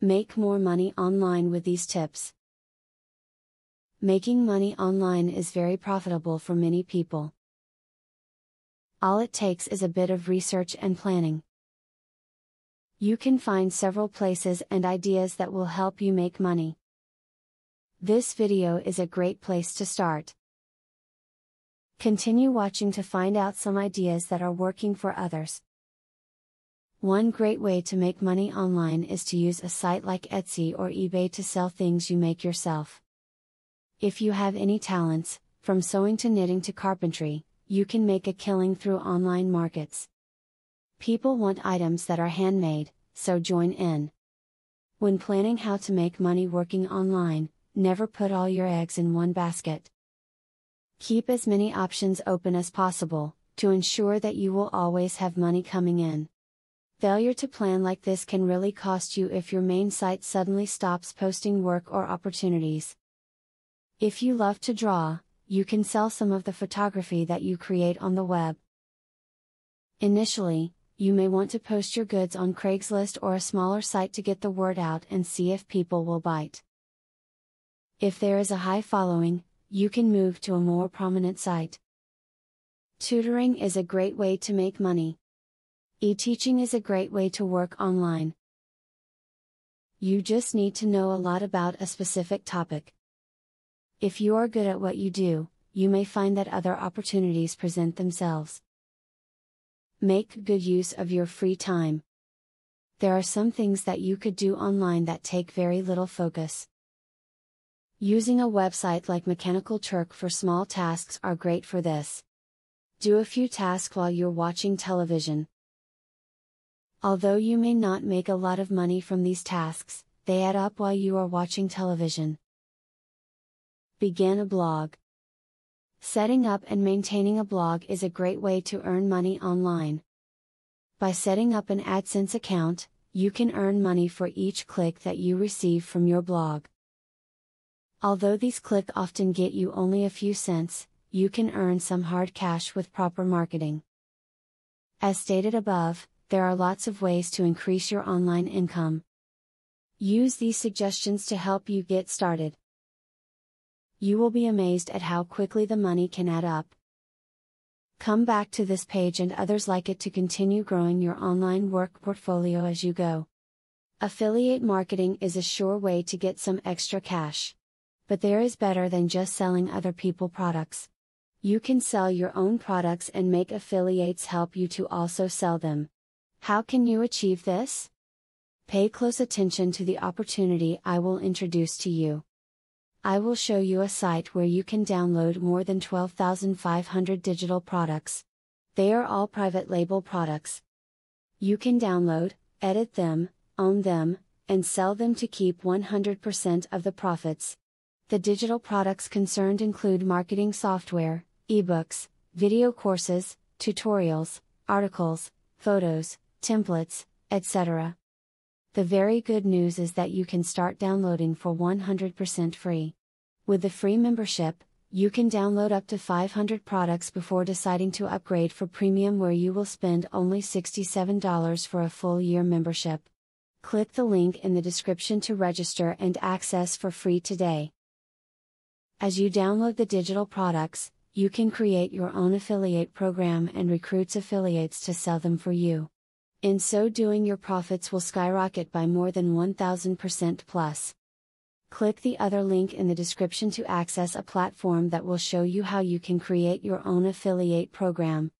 Make more money online with these tips. Making money online is very profitable for many people. All it takes is a bit of research and planning. You can find several places and ideas that will help you make money. This video is a great place to start. Continue watching to find out some ideas that are working for others. One great way to make money online is to use a site like Etsy or eBay to sell things you make yourself. If you have any talents, from sewing to knitting to carpentry, you can make a killing through online markets. People want items that are handmade, so join in. When planning how to make money working online, never put all your eggs in one basket. Keep as many options open as possible, to ensure that you will always have money coming in. Failure to plan like this can really cost you if your main site suddenly stops posting work or opportunities. If you love to draw, you can sell some of the photography that you create on the web. Initially, you may want to post your goods on Craigslist or a smaller site to get the word out and see if people will bite. If there is a high following, you can move to a more prominent site. Tutoring is a great way to make money. E-teaching is a great way to work online. You just need to know a lot about a specific topic. If you are good at what you do, you may find that other opportunities present themselves. Make good use of your free time. There are some things that you could do online that take very little focus. Using a website like Mechanical Turk for small tasks are great for this. Do a few tasks while you're watching television. Although you may not make a lot of money from these tasks, they add up while you are watching television. Begin a blog. Setting up and maintaining a blog is a great way to earn money online. By setting up an AdSense account, you can earn money for each click that you receive from your blog. Although these clicks often get you only a few cents, you can earn some hard cash with proper marketing. As stated above, there are lots of ways to increase your online income. Use these suggestions to help you get started. You will be amazed at how quickly the money can add up. Come back to this page and others like it to continue growing your online work portfolio as you go. Affiliate marketing is a sure way to get some extra cash. But there is better than just selling other people's products. You can sell your own products and make affiliates help you to also sell them. How can you achieve this? Pay close attention to the opportunity I will introduce to you. I will show you a site where you can download more than 12,500 digital products. They are all private label products. You can download, edit them, own them, and sell them to keep 100% of the profits. The digital products concerned include marketing software, ebooks, video courses, tutorials, articles, photos, templates, etc. The very good news is that you can start downloading for 100% free. With the free membership, you can download up to 500 products before deciding to upgrade for premium, where you will spend only $67 for a full year membership. Click the link in the description to register and access for free today. As you download the digital products, you can create your own affiliate program and recruit affiliates to sell them for you. In so doing, your profits will skyrocket by more than 1000% plus. Click the other link in the description to access a platform that will show you how you can create your own affiliate program.